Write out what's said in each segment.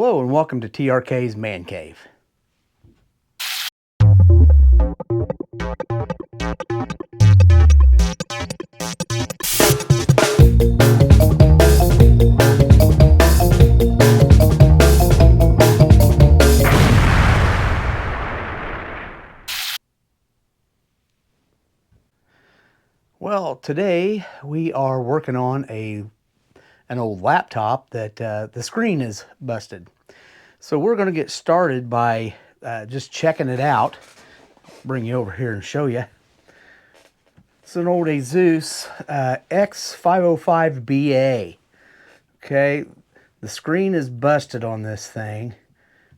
Hello and welcome to TRK's Man Cave. Well, today we are working on an old laptop that the screen is busted. So we're going to get started by just checking it out. Bring you over here and show you. It's an old ASUS X505BA. Okay, the screen is busted on this thing.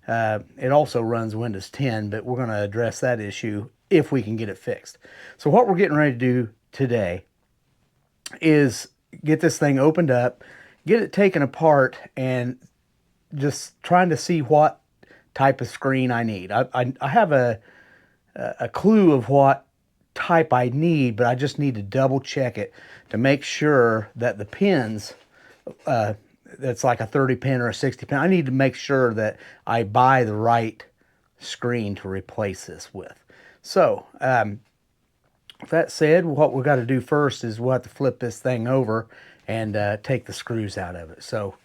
It also runs Windows 10, but we're going to address that issue if we can get it fixed. So what we're getting ready to do today is get this thing opened up, get it taken apart, and just trying to see what type of screen I need. I have a clue of what type I need, but I just need to double check it to make sure that the pins, that's like a 30 pin or a 60 pin, I need to make sure that I buy the right screen to replace this with. So, with that said, what we've got to do first is we'll have to flip this thing over and take the screws out of it. So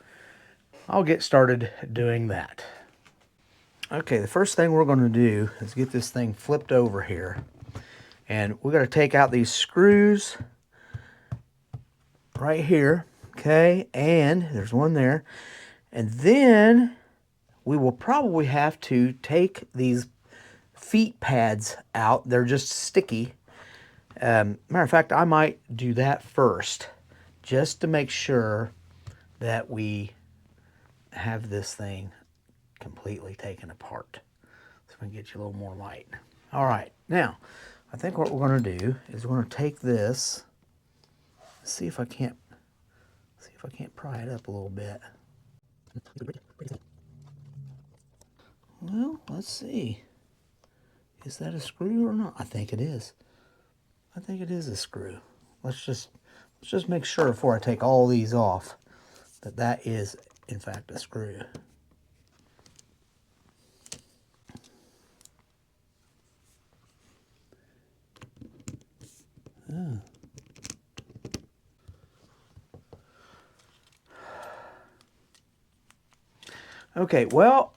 I'll get started doing that. Okay, the first thing we're going to do is get this thing flipped over here. And we're going to take out these screws right here. Okay, and there's one there. And then we will probably have to take these feet pads out. They're just sticky. Matter of fact, I might do that first, just to make sure that we have this thing completely taken apart. So we can get you a little more light. All right, now, I think what we're going to do is we're going to take this, see if I can't pry it up a little bit. Well, let's see. Is that a screw or not? I think it is. I think it is a screw. Let's just make sure before I take all these off that that is in fact a screw. Oh. Okay, well,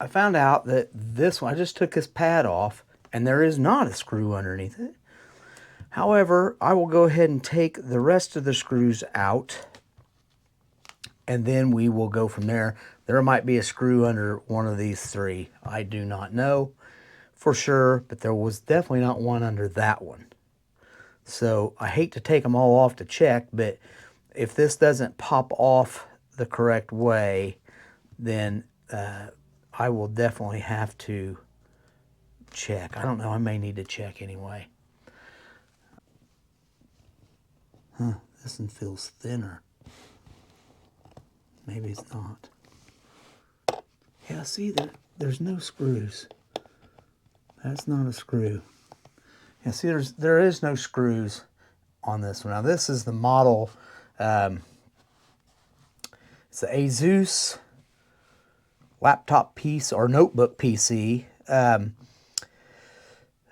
I found out that this one, I just took this pad off and there is not a screw underneath it. However, I will go ahead and take the rest of the screws out and then we will go from there. There might be a screw under one of these three. I do not know for sure, but there was definitely not one under that one. So I hate to take them all off to check, but if this doesn't pop off the correct way, then I will definitely have to check. I don't know, I may need to check anyway. Huh, this one feels thinner. Maybe it's not. Yeah, see, there's no screws. That's not a screw. Yeah, see, there is no screws on this one. Now, this is the model. It's the ASUS laptop piece or notebook PC. I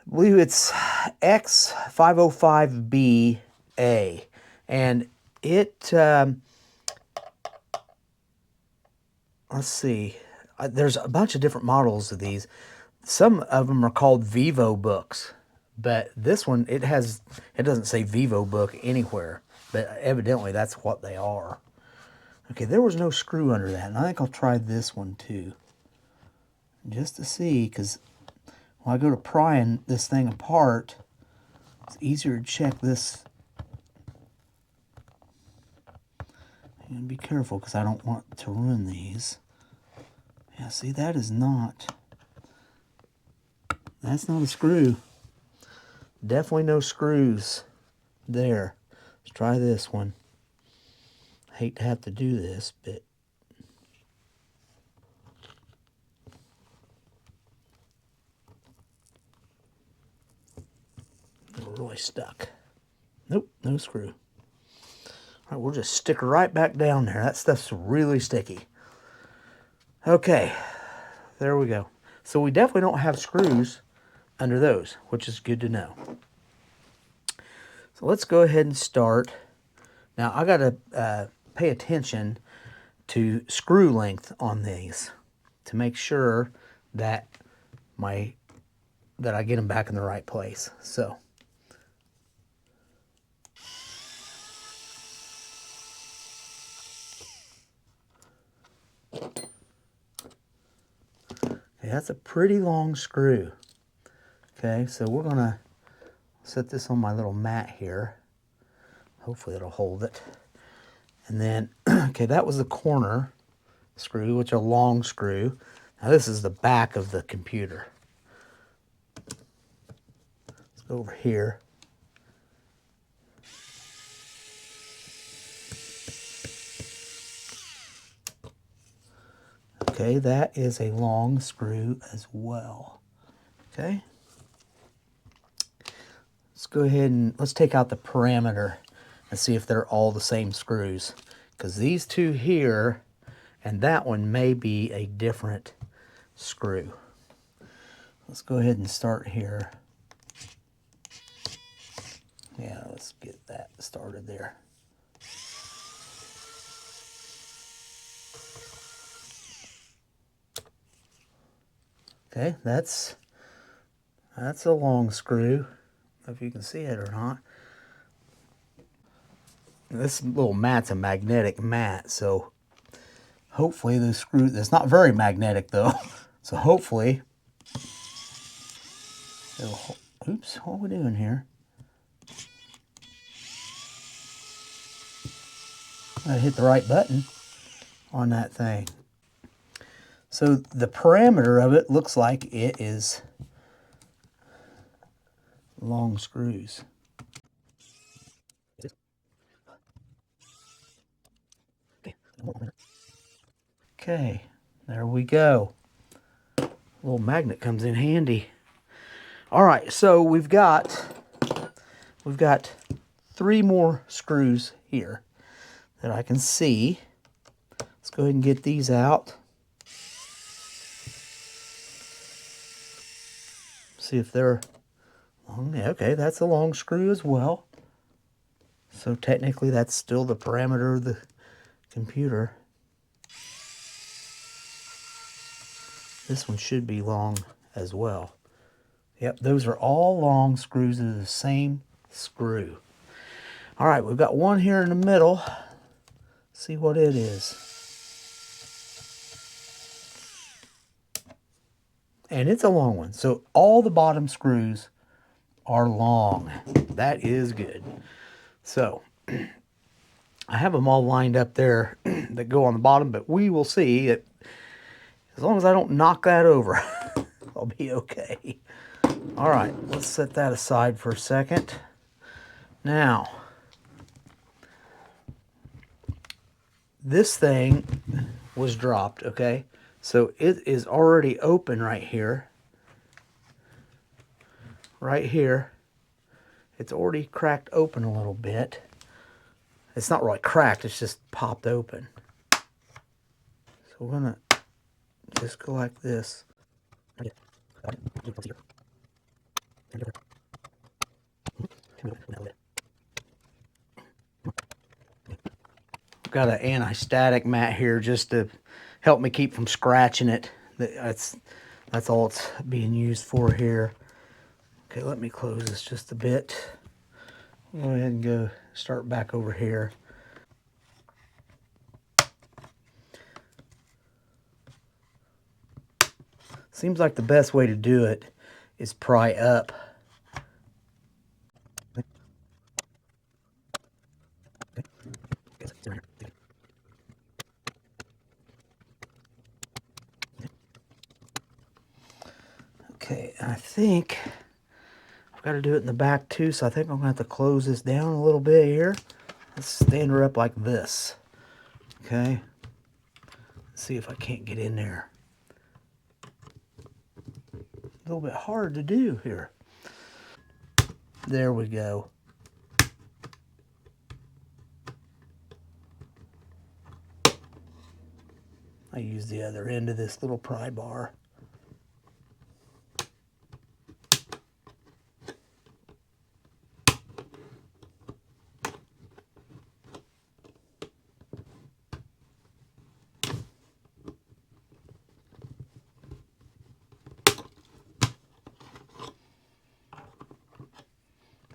believe it's X505BA. And it, let's see, there's a bunch of different models of these. Some of them are called Vivo books, but this one, it doesn't say Vivo book anywhere, but evidently that's what they are. Okay, there was no screw under that, and I think I'll try this one too, just to see, because when I go to prying this thing apart, it's easier to check this. And be careful, because I don't want to ruin these. Yeah, see, that's not a screw. Definitely no screws there. Let's try this one. I hate to have to do this, but we're really stuck. Nope, no screw. All right, we'll just stick her right back down there. That stuff's really sticky. Okay, there we go. So we definitely don't have screws under those, which is good to know. So let's go ahead and start. Now I gotta pay attention to screw length on these to make sure that I get them back in the right place. So okay, that's a pretty long screw. Okay, so we're gonna set this on my little mat here. Hopefully it'll hold it. And then, okay, that was the corner screw, which is a long screw. Now this is the back of the computer. Let's go over here. Okay, that is a long screw as well. Okay. Let's go ahead and let's take out the parameter and see if they're all the same screws. Because these two here and that one may be a different screw. Let's go ahead and start here. Yeah, let's get that started there. Okay, that's a long screw. I don't know if you can see it or not. This little mat's a magnetic mat, so hopefully the screw, it's not very magnetic though, so hopefully it'll, oops, what are we doing here? I gotta hit the right button on that thing. So the parameter of it looks like it is long screws. Okay, there we go. A little magnet comes in handy. All right, so we've got 3 more screws here that I can see. Let's go ahead and get these out. See if they're long. Yeah, okay, that's a long screw as well. So technically that's still the parameter of the computer. This one should be long as well. Yep, those are all long screws of the same screw. All right, we've got one here in the middle. See what it is. And it's a long one. So all the bottom screws are long. That is good. So I have them all lined up there that go on the bottom, but we will see it. As long as I don't knock that over, I'll be okay. All right, let's set that aside for a second. Now, this thing was dropped, okay? So it is already open right here. Right here. It's already cracked open a little bit. It's not really cracked, it's just popped open. So we're gonna just go like this. I've got an anti-static mat here just to help me keep from scratching it. That's all it's being used for here. Okay, let me close this just a bit. Go ahead and go start back over here. Seems like the best way to do it is pry up. Okay, I think I've got to do it in the back too, so I think I'm going to have to close this down a little bit here. Let's stand her up like this. Okay. Let's see if I can't get in there. A little bit hard to do here. There we go. I use the other end of this little pry bar.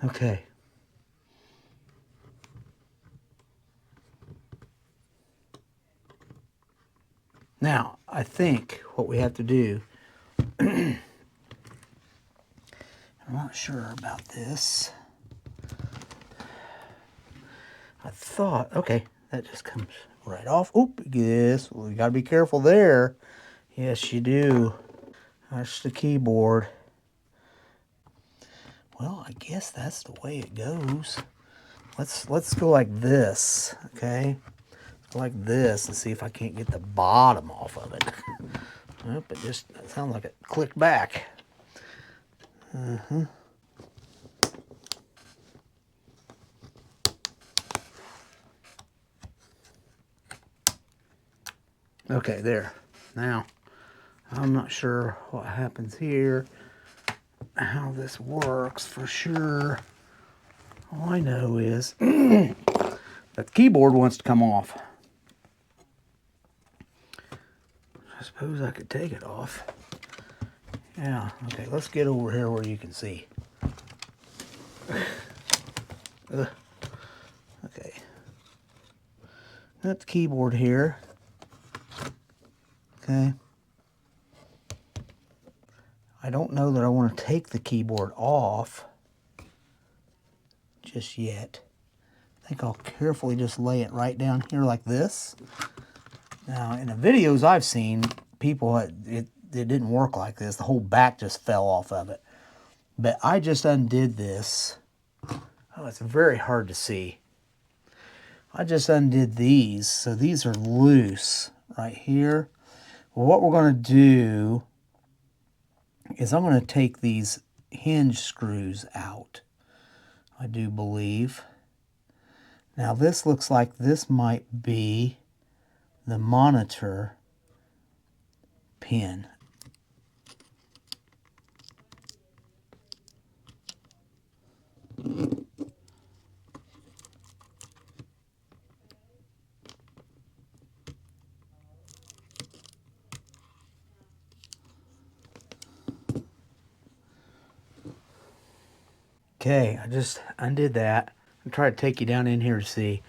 Okay. Now, I think what we have to do, I'm not sure about this. I thought, okay, that just comes right off. Oop, yes, well, you gotta be careful there. Yes, you do. That's the keyboard. Well, I guess that's the way it goes. Let's go like this, okay? Like this and see if I can't get the bottom off of it. Nope, it just sounds like it clicked back. Okay, there. Now, I'm not sure what happens here, how this works for sure. All I know is that the keyboard wants to come off. I suppose I could take it off. Yeah, okay, let's get over here where you can see. Okay. Got the keyboard here. Okay. I don't know that I want to take the keyboard off just yet. I think I'll carefully just lay it right down here like this. Now, in the videos I've seen, people, it didn't work like this. The whole back just fell off of it. But I just undid this. Oh, it's very hard to see. I just undid these, so these are loose right here. Well, what we're going to do is I'm going to take these hinge screws out, I do believe. Now this looks like this might be the monitor pin. Okay, I just undid that. I'll try to take you down in here to see.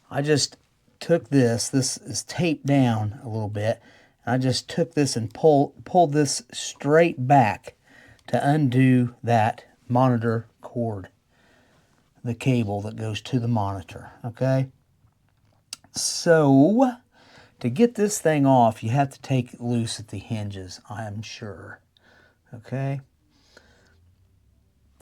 I just took this is taped down a little bit, and I just took this and pulled this straight back to undo that monitor cord, the cable that goes to the monitor, okay? So, to get this thing off, you have to take it loose at the hinges, I am sure, okay?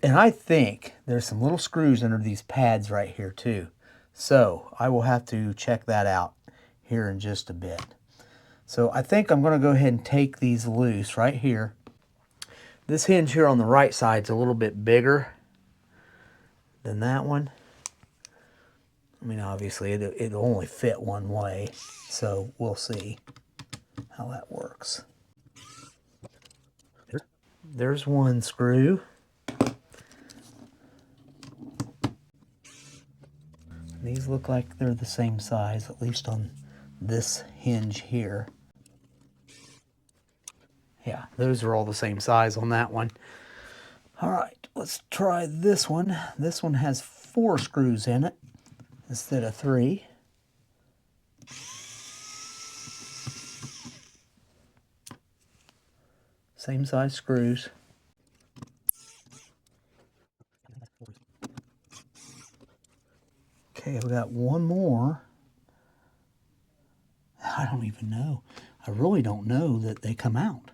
And I think there's some little screws under these pads right here too. So I will have to check that out here in just a bit. So I think I'm going to go ahead and take these loose right here. This hinge here on the right side is a little bit bigger than that one. I mean, obviously it'll only fit one way, so we'll see how that works. There's one screw. These look like they're the same size, at least on this hinge here. Yeah, those are all the same size on that one. All right, let's try this one. This one has 4 screws in it instead of 3. Same size screws. Okay, we got one more. I don't even know. I really don't know that they come out.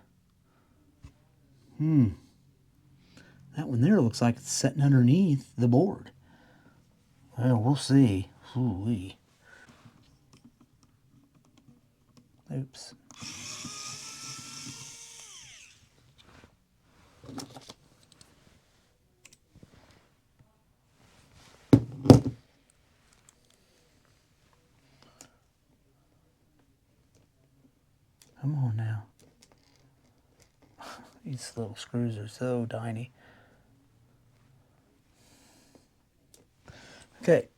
That one there looks like it's sitting underneath the board. Well, we'll see. Ooh-wee. Oops. now. These little screws are so tiny. Okay.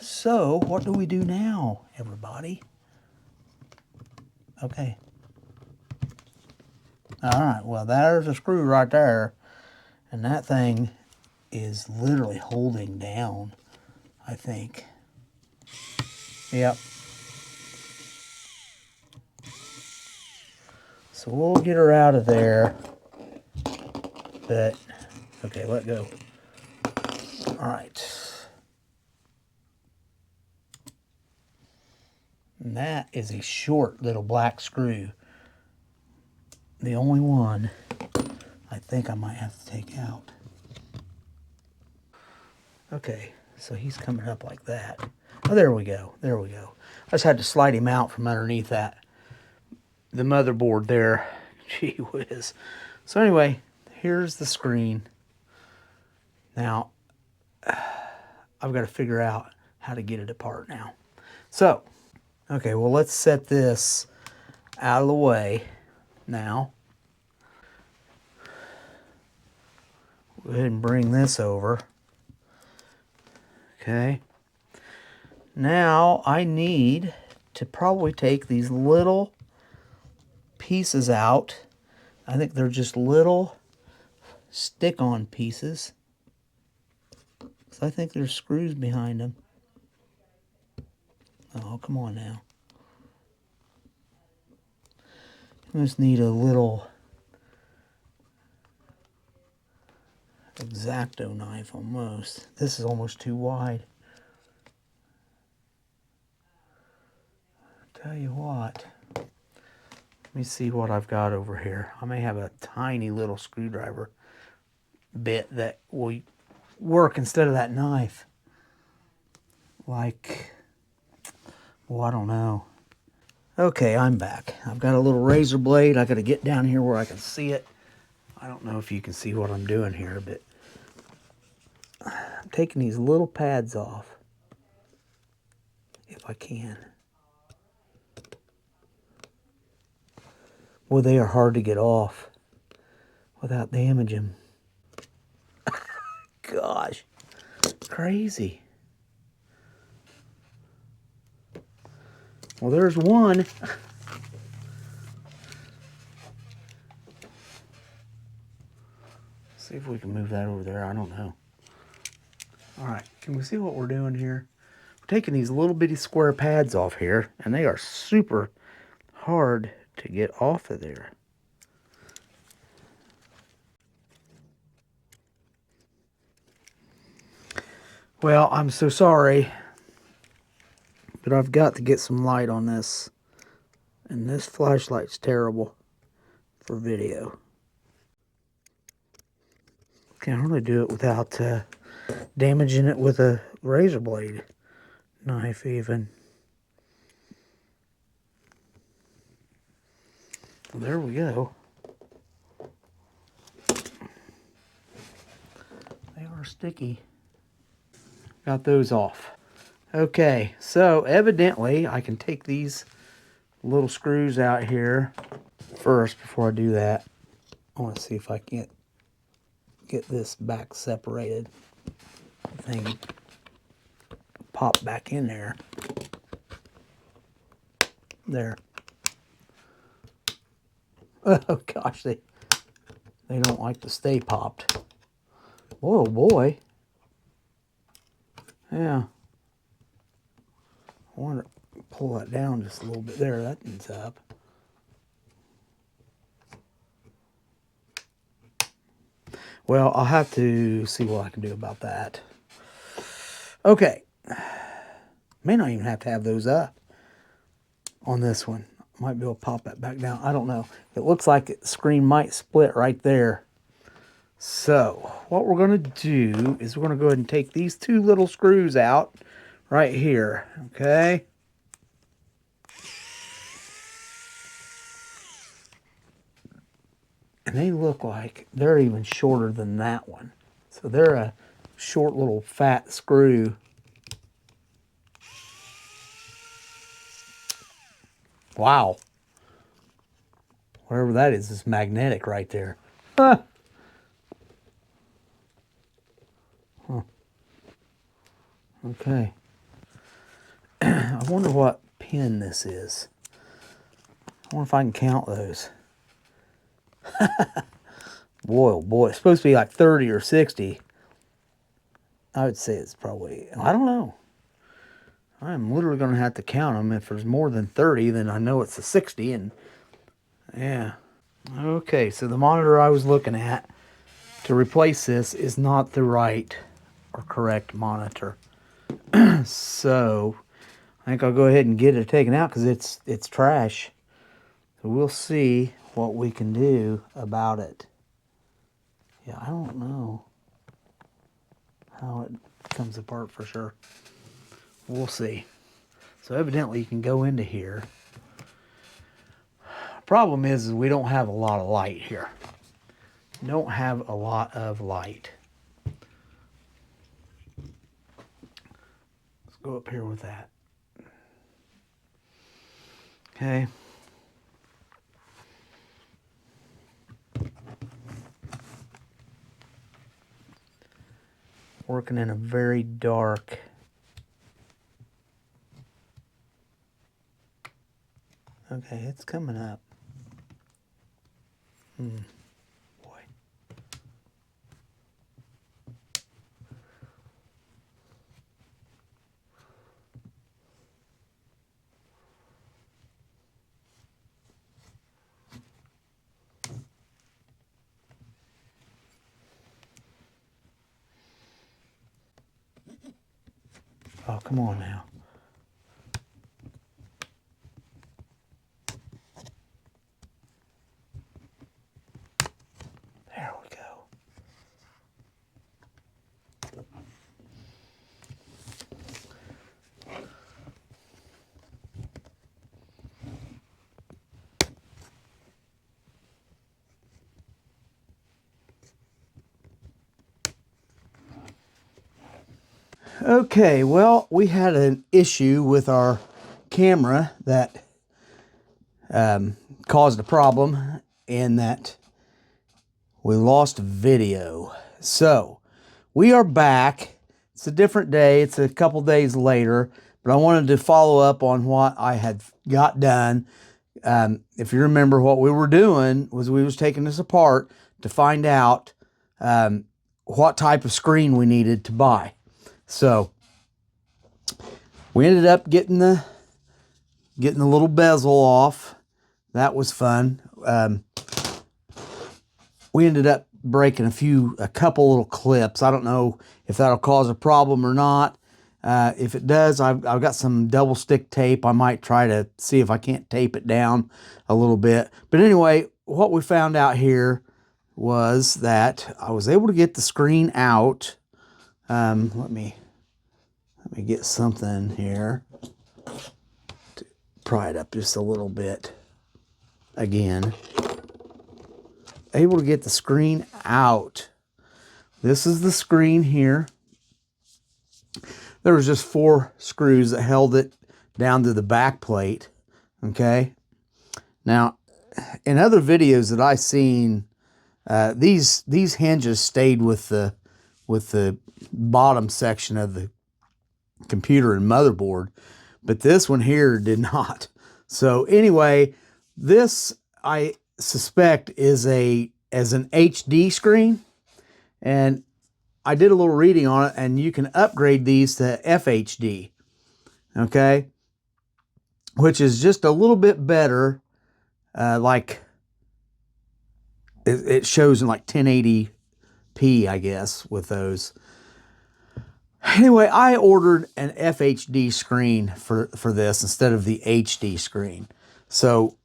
So, what do we do now, everybody? Okay. All right, well, there's a screw right there, and that thing is literally holding down, I think. Yep. So we'll get her out of there, but, okay, let go. All right. And that is a short little black screw. The only one I think I might have to take out. Okay, so he's coming up like that. Oh, there we go. There we go. I just had to slide him out from underneath that. The motherboard there. Gee whiz. So anyway, here's the screen. Now, I've got to figure out how to get it apart now. So, okay, well, let's set this out of the way now. Go ahead and bring this over. Okay. Now I need to probably take these little pieces out. I think they're just little stick-on pieces. So I think there's screws behind them. Oh, come on now. I just need a little X-Acto knife almost. This is almost too wide. Tell you what, let me see what I've got over here. I may have a tiny little screwdriver bit that will work instead of that knife. Like, well, I don't know. Okay, I'm back. I've got a little razor blade. I got to get down here where I can see it. I don't know if you can see what I'm doing here, but I'm taking these little pads off, if I can. Well, they are hard to get off without damaging them. Gosh, crazy. Well, there's one. See if we can move that over there. I don't know. All right, can we see what we're doing here? We're taking these little bitty square pads off here, and they are super hard to get off of there. Well, I'm so sorry, but I've got to get some light on this. And this flashlight's terrible for video. Can't hardly do it without damaging it with a razor blade knife even. Well, there we go. They are sticky. Got those off. Okay, so evidently I can take these little screws out here first. Before I do that, I want to see if I can't get this back separated. Thing pop back in there. There. Oh gosh, they don't like to stay popped. Oh boy. Yeah. I want to pull that down just a little bit there. That ends up. Well, I'll have to see what I can do about that. Okay. May not even have to have those up on this one. Might be able to pop that back down. I don't know. It looks like the screen might split right there. So what we're going to do is we're going to go ahead and take these two little screws out right here. Okay. And they look like they're even shorter than that one. So they're a short little fat screw. Wow. Whatever that is magnetic right there. Huh. Okay. I wonder what pin this is. I wonder if I can count those. Boy, oh boy. It's supposed to be like 30 or 60. I would say it's probably, I don't know. I'm literally going to have to count them. If there's more than 30, then I know it's a 60. And yeah. Okay, so the monitor I was looking at to replace this is not the right or correct monitor. So I think I'll go ahead and get it taken out because it's trash. So we'll see what we can do about it. Yeah, I don't know how it comes apart for sure. We'll see. So evidently you can go into here. Problem is we don't have a lot of light here. Don't have a lot of light. Let's go up here with that. Okay. Working in a very dark. Okay, it's coming up. Boy. Oh, come on now. There we go. Okay, well, we had an issue with our camera that caused a problem in that we lost video. So we are back. It's a different day. It's a couple days later, but I wanted to follow up on what I had got done. If you remember, what we were doing was we was taking this apart to find out what type of screen we needed to buy. So we ended up getting the little bezel off. That was fun. We ended up breaking a couple little clips. I don't know if that'll cause a problem or not. If it does, I've got some double stick tape. I might try to see if I can't tape it down a little bit. But anyway, what we found out here was that I was able to get the screen out. Let me get something here to pry it up just a little bit. Again, able to get the screen out. This is the screen here. There was just 4 screws that held it down to the back plate. Okay. Now, in other videos that I've seen, these hinges stayed with the bottom section of the computer and motherboard, but this one here did not. So anyway, this I suspect is an HD screen, and I did a little reading on it, and you can upgrade these to FHD, okay, which is just a little bit better. Like it shows in like 1080p, I guess, with those. Anyway, I ordered an FHD screen for this instead of the HD screen. So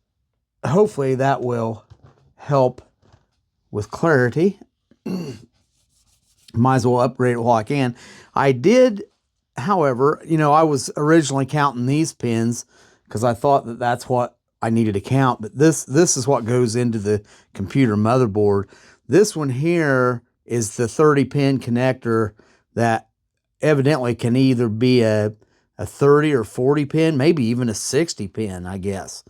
hopefully that will help with clarity. Might as well upgrade it while I can. I did, however, I was originally counting these pins because I thought that that's what I needed to count. But this is what goes into the computer motherboard. This one here is the 30 pin connector that evidently can either be a a 30 or 40 pin, maybe even a 60 pin, I guess.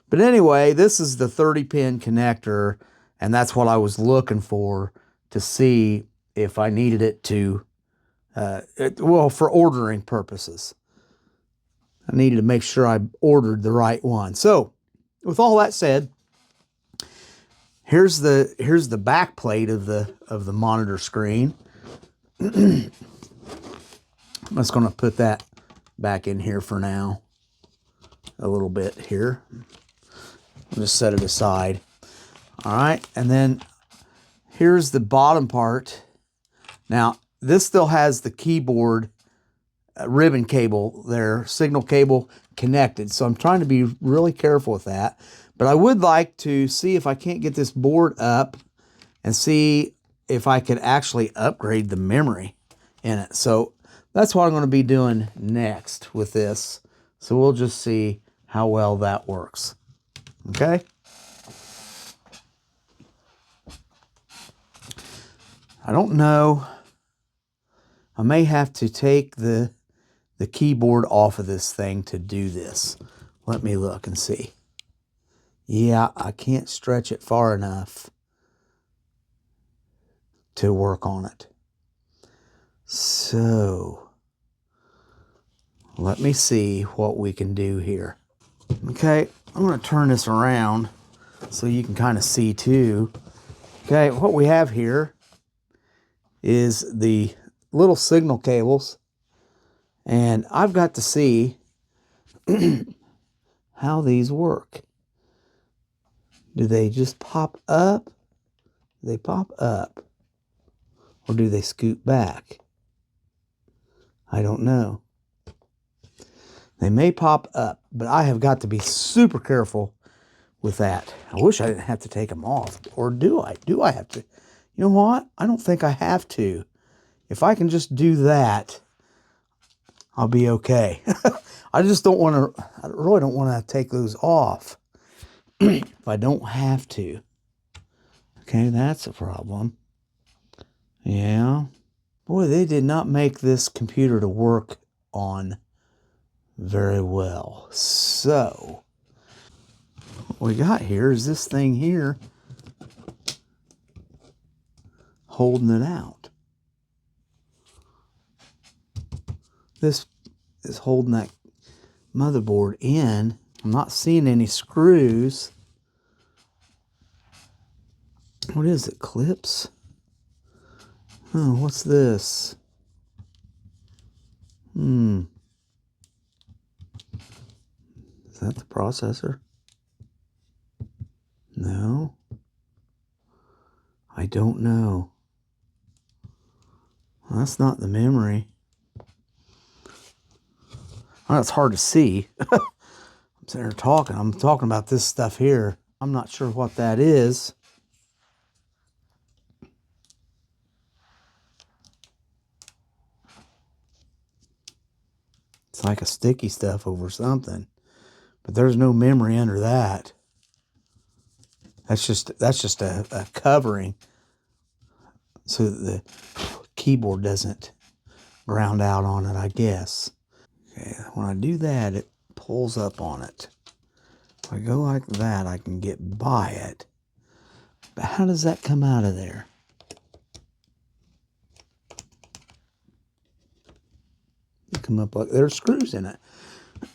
But anyway, this is the 30 pin connector, and that's what I was looking for to see if I needed it to, well, for ordering purposes. I needed to make sure I ordered the right one. So, with all that said, here's the back plate of the monitor screen. I'm just going to put that back in here for now. A little bit here. I'll just set it aside. All right, and then here's the bottom part. Now, this still has the keyboard ribbon cable there, signal cable connected. So I'm trying to be really careful with that. But I would like to see if I can't get this board up and see if I could actually upgrade the memory in it. So that's what I'm going to be doing next with this. So we'll just see how well that works. Okay? I don't know. I may have to take the keyboard off of this thing to do this. Let me look and see. Yeah, I can't stretch it far enough to work on it. So, let me see what we can do here. Okay, I'm going to turn this around so you can kind of see too. Okay, what we have here is the little signal cables. And I've got to see how these work. Do they just pop up? Do they pop up? Or do they scoot back? I don't know. They may pop up, but I have got to be super careful with that. I wish I didn't have to take them off. Or do I? Do I have to? You know what? I don't think I have to. If I can just do that, I'll be okay. I just don't want to, I really don't want to take those off if I don't have to. Okay, that's a problem. Yeah. Boy, they did not make this computer to work on very well. So, what we got here is this thing here holding it out. This is holding that motherboard in. I'm not seeing any screws. What is it, clips? Oh, what's this? Is that the processor? No. I don't know. Well, that's not the memory. Well, it's hard to see. I'm sitting there talking. I'm talking about this stuff here. I'm not sure what that is. It's like a sticky stuff over something. But there's no memory under that. That's just a covering so that the keyboard doesn't ground out on it, I guess. Okay, when I do that, it pulls up on it. If I go like that, I can get by it. But how does that come out of there? You come up like there's screws in it.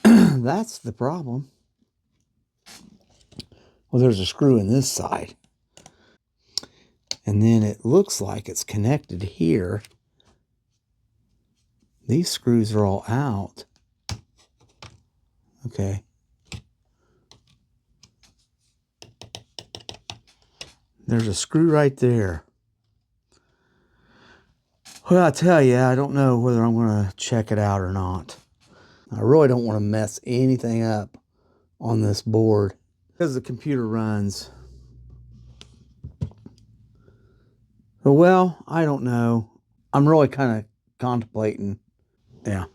That's the problem. Well, there's a screw in this side. And then it looks like it's connected here. These screws are all out. Okay. There's a screw right there. Well, I tell you, I don't know whether I'm going to check it out or not. I really don't want to mess anything up on this board because the computer runs. Well, I don't know. I'm really kind of contemplating. Yeah.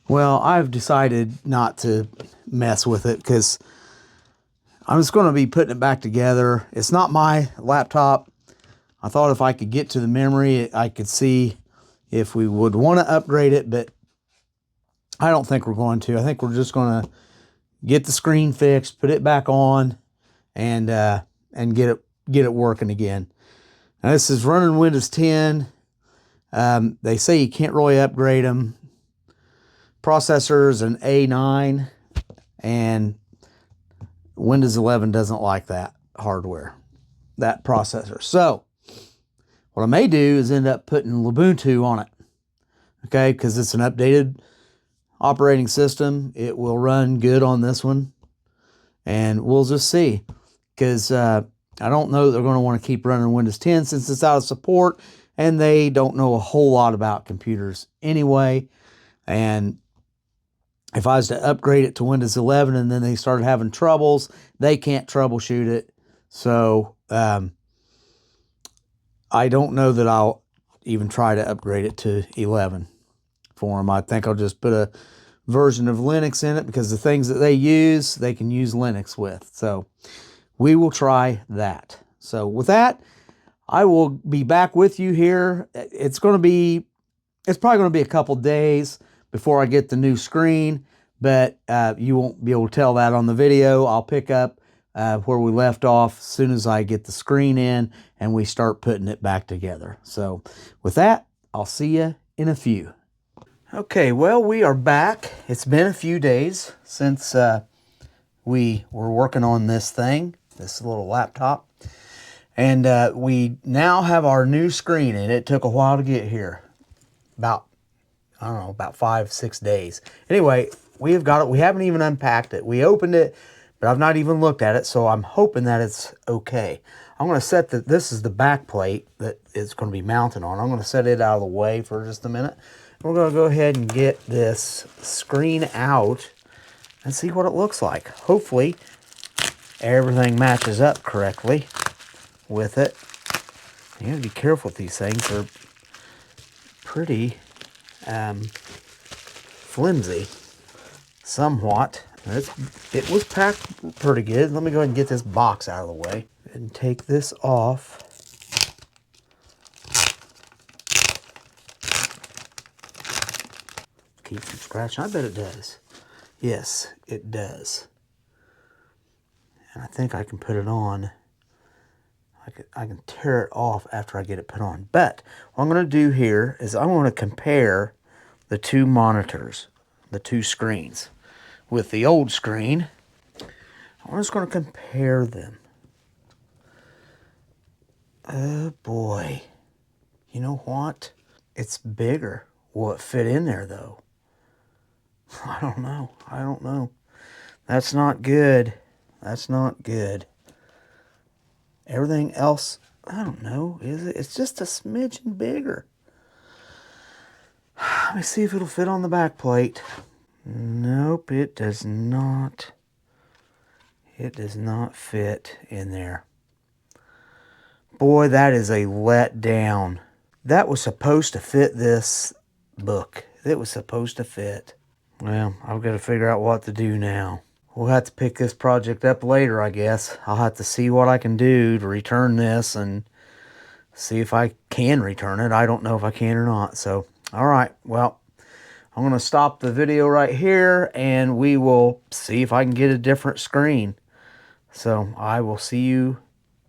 Well, I've decided not to mess with it because I'm just going to be putting it back together. It's not my laptop. I thought if I could get to the memory, I could see if we would want to upgrade it, but I don't think we're going to. I think we're just going to get the screen fixed, put it back on, and get it working again. Now this is running Windows 10. They say you can't really upgrade them. Processor is an A9, and Windows 11 doesn't like that hardware, that processor. So what I may do is end up putting Ubuntu on it, okay, because it's an updated operating system. It will run good on this one, and we'll just see, because I don't know that they're going to want to keep running Windows 10 since it's out of support, and they don't know a whole lot about computers anyway. And if I was to upgrade it to Windows 11 and then they started having troubles, they can't troubleshoot it. So I don't know that I'll even try to upgrade it to 11 for them. I think I'll just put a version of Linux in it, because the things that they use, they can use Linux with. So we will try that. So with that, I will be back with you here. It's probably going to be a couple days before I get the new screen, but you won't be able to tell that on the video. I'll pick up where we left off as soon as I get the screen in and we start putting it back together. So with that, I'll see you in a few. Okay, well, we are back. It's been a few days since we were working on this thing, this little laptop. And we now have our new screen, and it took a while to get here. About 5-6 days. Anyway, we have got it. We haven't even unpacked it. We opened it, but I've not even looked at it, so I'm hoping that it's okay. I'm going to set this is the back plate that it's going to be mounted on. I'm going to set it out of the way for just a minute. We're going to go ahead and get this screen out and see what it looks like. Hopefully, everything matches up correctly with it. You gotta be careful with these things. They're pretty flimsy, somewhat. It was packed pretty good. Let me go ahead and get this box out of the way and take this off. Keep from scratching. I bet it does. Yes, it does. And I think I can put it on. I can tear it off after I get it put on. But what I'm going to do here is I'm going to compare the two monitors, the two screens. With the old screen, I'm just going to compare them. Oh boy. You know what? It's bigger. Will it fit in there though? I don't know. I don't know. That's not good. That's not good. Everything else, I don't know, is it? It's just a smidgen bigger. Let me see if it'll fit on the back plate. Nope, it does not. It does not fit in there. Boy, that is a letdown. That was supposed to fit this book. It was supposed to fit. Well, I've got to figure out what to do now. We'll have to pick this project up later, I guess. I'll have to see what I can do to return this and see if I can return it. I don't know if I can or not. So, all right. Well, I'm going to stop the video right here, and we will see if I can get a different screen. So, I will see you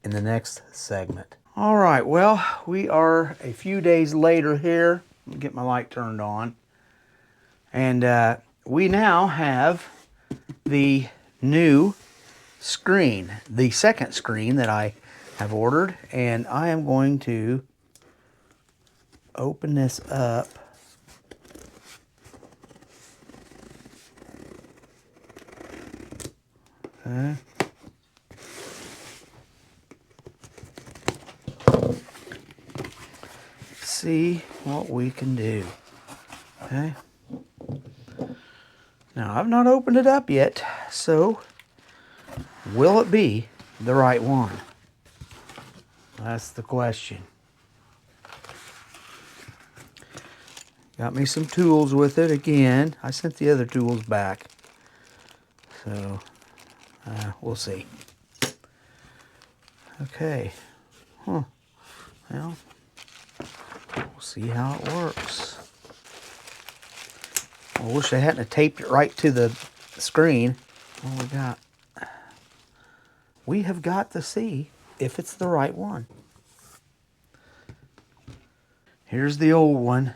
in the next segment. All right. Well, we are a few days later here. Let me get my light turned on. And we now have the new screen, the second screen that I have ordered, and I am going to open this up. Okay. See what we can do. Okay. Now, I've not opened it up yet, so will it be the right one? That's the question. Got me some tools with it again. I sent the other tools back. So, We'll see. Okay. Huh. Well, we'll see how it works. I wish I hadn't taped it right to the screen. What we got? We have got to see if it's the right one. Here's the old one.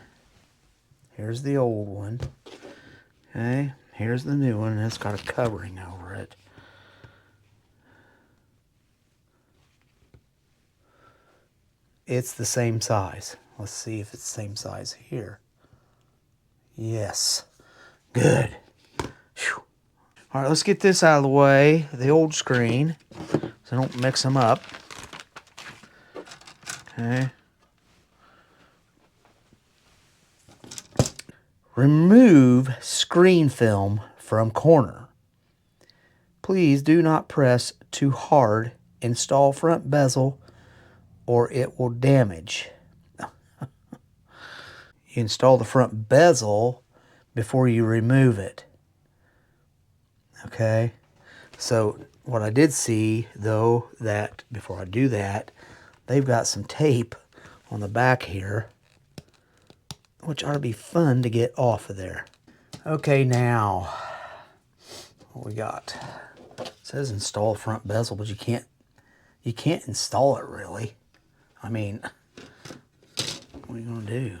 Here's the old one. Okay, here's the new one, and it's got a covering over it. It's the same size. Let's see if it's the same size here. Yes. Good. Whew. All right, let's get this out of the way, the old screen, so I don't mix them up. Okay. Remove screen film from corner. Please do not press too hard. Install front bezel or it will damage. You install the front bezel before you remove it. Okay? So what I did see, though, that before I do that, they've got some tape on the back here, which ought to be fun to get off of there. Okay, now, what we got? It says install front bezel, but you can't install it really. I mean, what are you gonna do?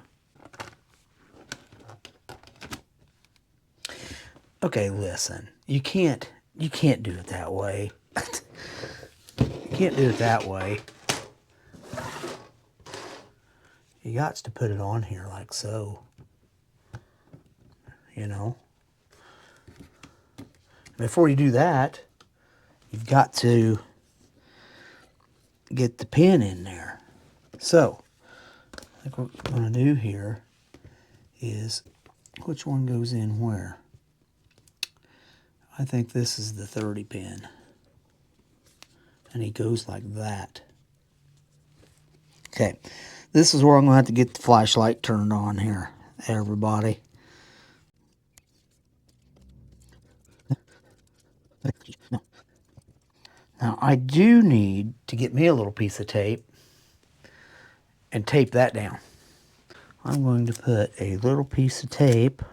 Okay, listen, you can't do it that way. You can't do it that way. You got to put it on here like so. You know. Before you do that, you've got to get the pin in there. So, I think what we're going to do here is, which one goes in where? I think this is the 30 pin. And he goes like that. Okay, this is where I'm going to have to get the flashlight turned on here, everybody. No. Now, I do need to get me a little piece of tape and tape that down. I'm going to put a little piece of tape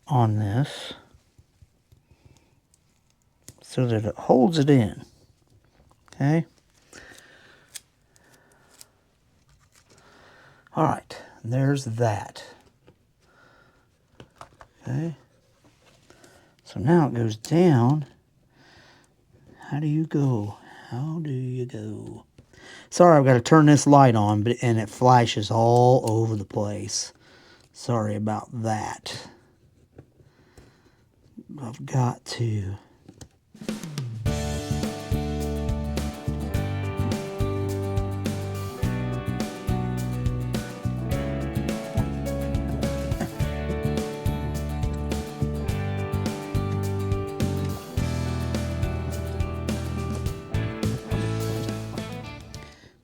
on this so that it holds it in. Okay? All right, there's that. Okay? So now it goes down. How do you go? How do you go? Sorry, I've got to turn this light on, and it flashes all over the place. Sorry about that. I've got to.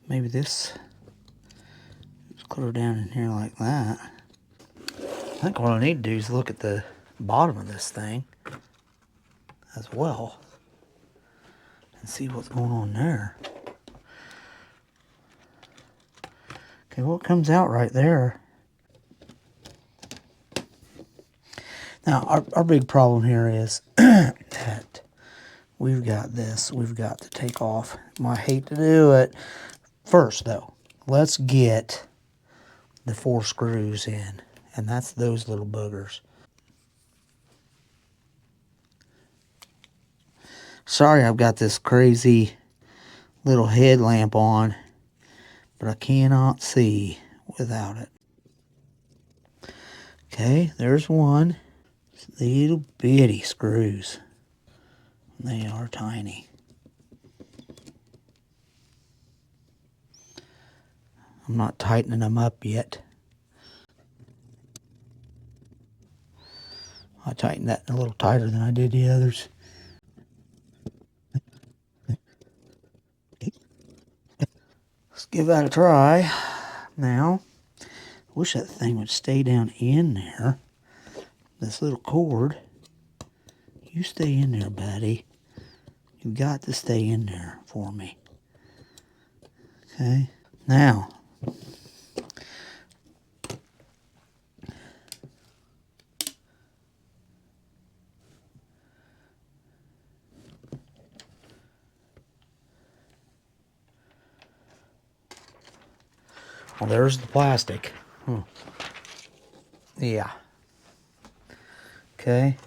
Maybe this is clear down in here like that. I think what I need to do is look at the bottom of this thing as well and see what's going on there. Okay, what comes out right there? Now, our big problem here is that we've got this we've got to take off. I hate to do it. First, though, let's get the 4 screws in, and that's those little boogers. Sorry I've got this crazy little headlamp on, but I cannot see without it. Okay, there's one. Little bitty screws. They are tiny. I'm not tightening them up yet. I tightened that a little tighter than I did the others. Let's give that a try. Now, I wish that thing would stay down in there. This little cord. You stay in there, buddy. You've got to stay in there for me. Okay, now well, there's the plastic. Yeah. Okay.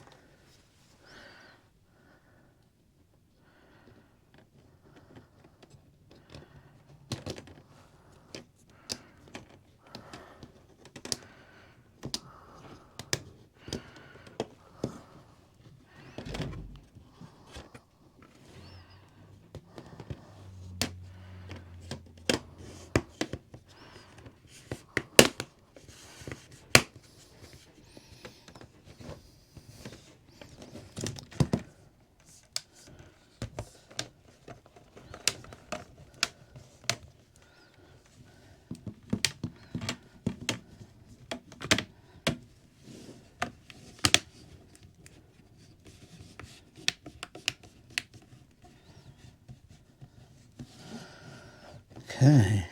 Okay.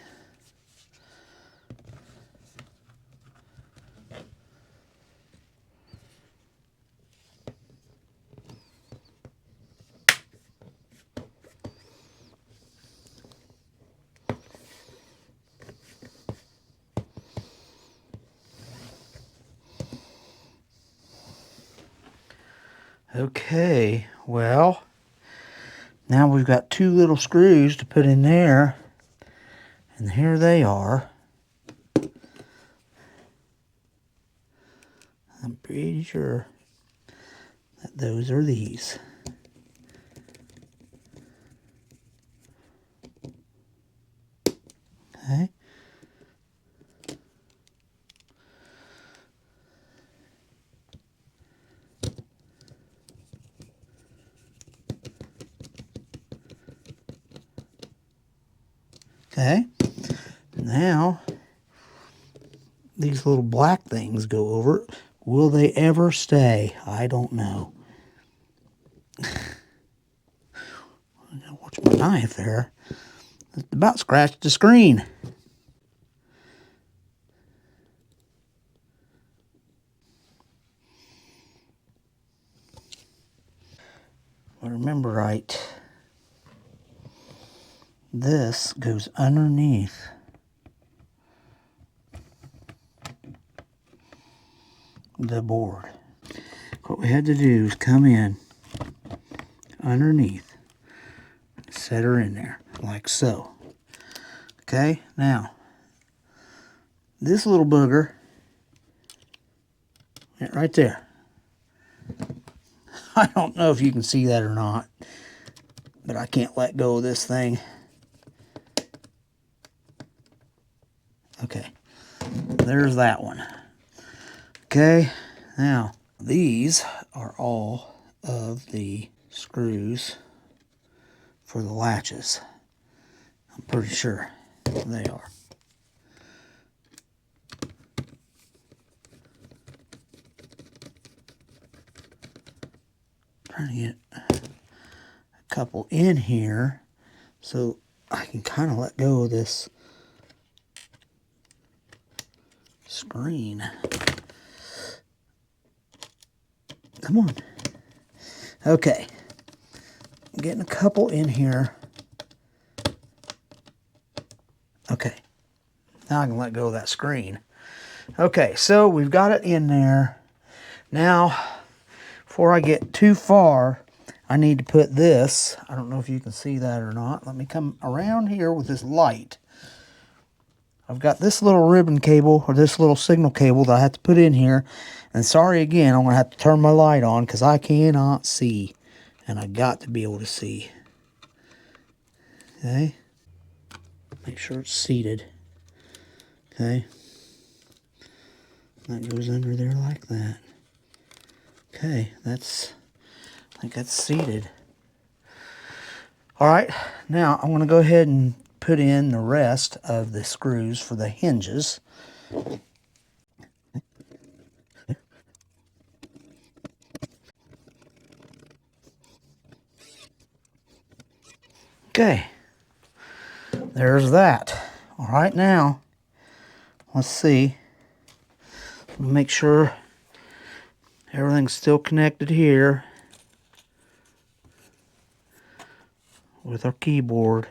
Okay, well, now we've got two little screws to put in there, and here they are. I'm pretty sure that those are these. Okay. Okay, now these little black things go over it. Will they ever stay? I don't know. Watch my knife there. It's about scratched the screen. If I remember right, this goes underneath the board. What we had to do is come in underneath, set her in there like so. Okay, now this little booger went right there. I don't know if you can see that or not, but I can't let go of this thing. Okay, there's that one. Okay, now these are all of the screws for the latches. I'm pretty sure they are. Trying to get a couple in here so I can kind of let go of this screen. Come on. Okay. I'm getting a couple in here. Okay. Now I can let go of that screen. Okay, so we've got it in there. Now, before I get too far, I need to put this. I don't know if you can see that or not. Let me come around here with this light. I've got this little ribbon cable, or this little signal cable that I have to put in here. And sorry again, I'm going to have to turn my light on because I cannot see. And I got to be able to see. Okay. Make sure it's seated. Okay. That goes under there like that. Okay, I think that's seated. All right, now I'm going to go ahead and put in the rest of the screws for the hinges. Okay, there's that. All right, now let's see. Make sure everything's still connected here with our keyboard.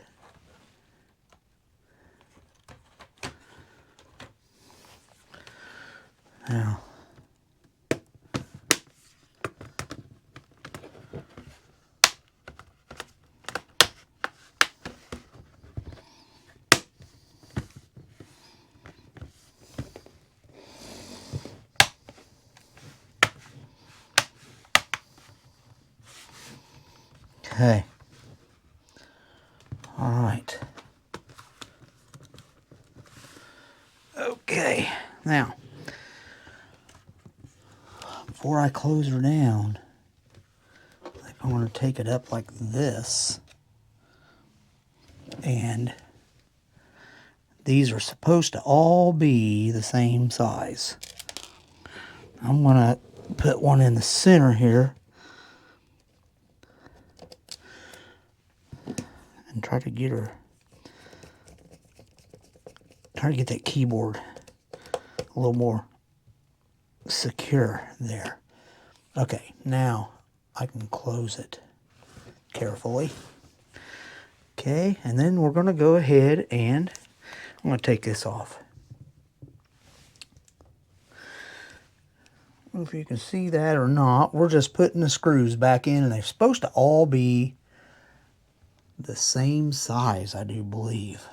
Now, okay. All right. Okay, now, before I close her down, I think I want to take it up like this. And these are supposed to all be the same size. I'm going to put one in the center here and try to get that keyboard a little more secure there. Okay, now I can close it carefully. Okay, and then we're going to go ahead and I'm going to take this off. I don't know if you can see that or not. We're just putting the screws back in, and they're supposed to all be the same size, I do believe.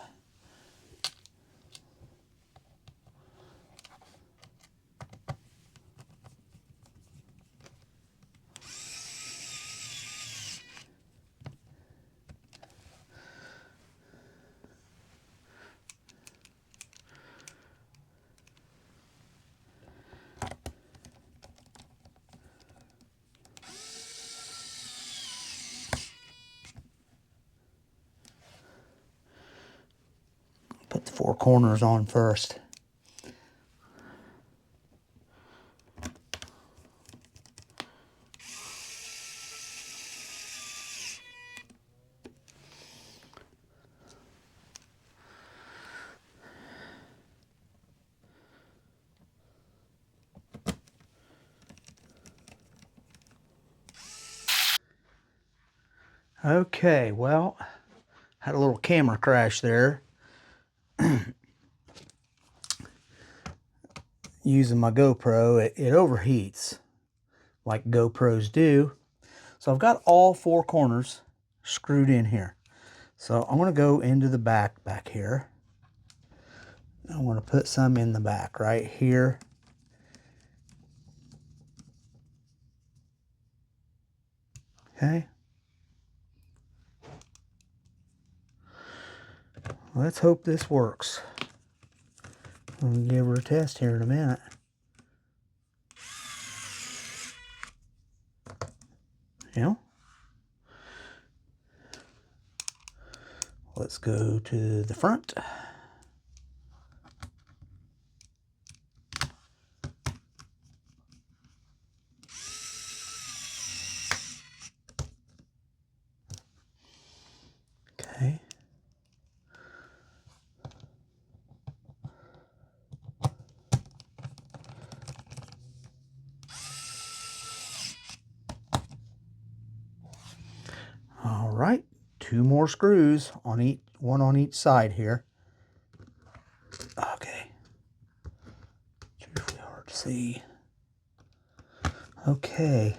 Put the four corners on first. Okay, well, had a little camera crash there. Using my GoPro, it overheats like GoPros do. So I've got all four corners screwed in here. So I'm going to go into the back here. I'm going to put some in the back right here. Okay. Let's hope this works. I'll give her a test here in a minute. Yeah. Let's go to the front. Okay. All right, two more screws on each, one on each side here. Okay. It's really hard to see. Okay.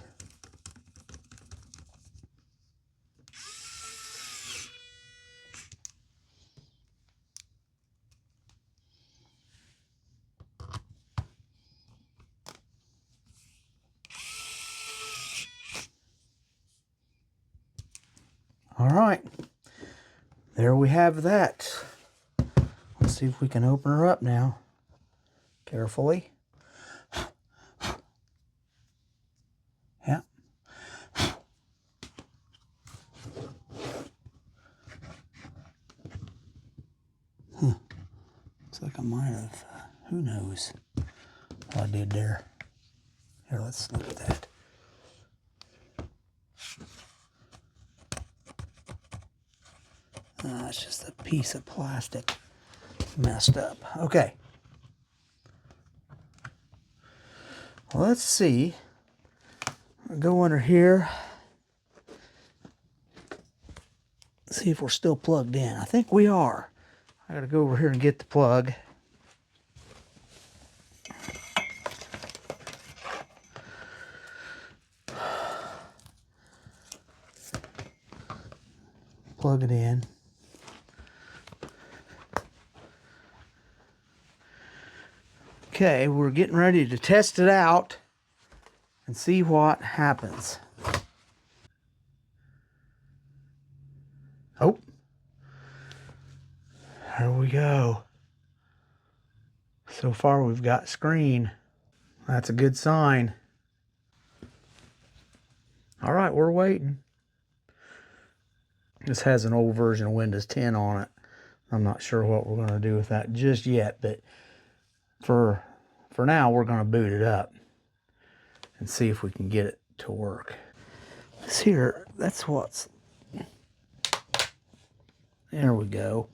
All right, there we have that. Let's see if we can open her up now. Carefully. Yeah. Looks like I might have, who knows what I did there. Here, let's look at that. It's just a piece of plastic messed up. Okay. Well, let's see. I'll go under here. See if we're still plugged in. I think we are. I gotta go over here and get the plug. Plug it in. Okay, we're getting ready to test it out and see what happens. Oh, there we go. So far we've got screen. That's a good sign. All right, we're waiting. This has an old version of Windows 10 on it. I'm not sure what we're going to do with that just yet, but for now we're going to boot it up and see if we can get it to work. This here, that's what's... There we go.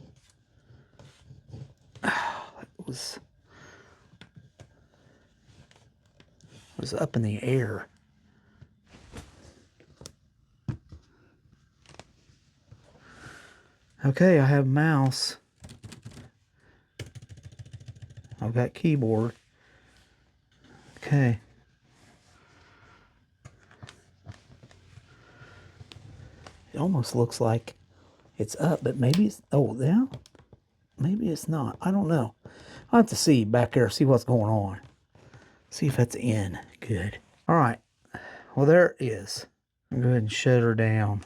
It was up in the air. Okay, I have mouse. I've got keyboard. Okay. It almost looks like it's up, but maybe it's... Oh, yeah? Maybe it's not. I don't know. I'll have to see back there, see what's going on. See if that's in. Good. All right. Well, there it is. I'll go ahead and shut her down.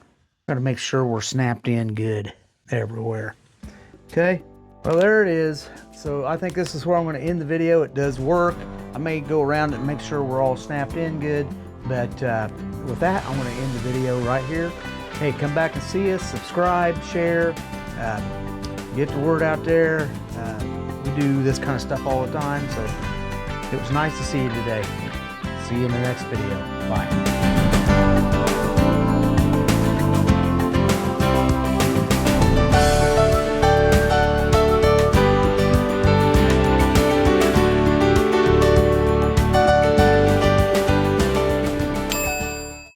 Got to make sure we're snapped in good everywhere. Okay. Well, there it is. So I think this is where I'm going to end the video. It does work. I may go around and make sure we're all snapped in good. But with that, I'm going to end the video right here. Hey, come back and see us. Subscribe, share, get the word out there. We do this kind of stuff all the time. So it was nice to see you today. See you in the next video. Bye.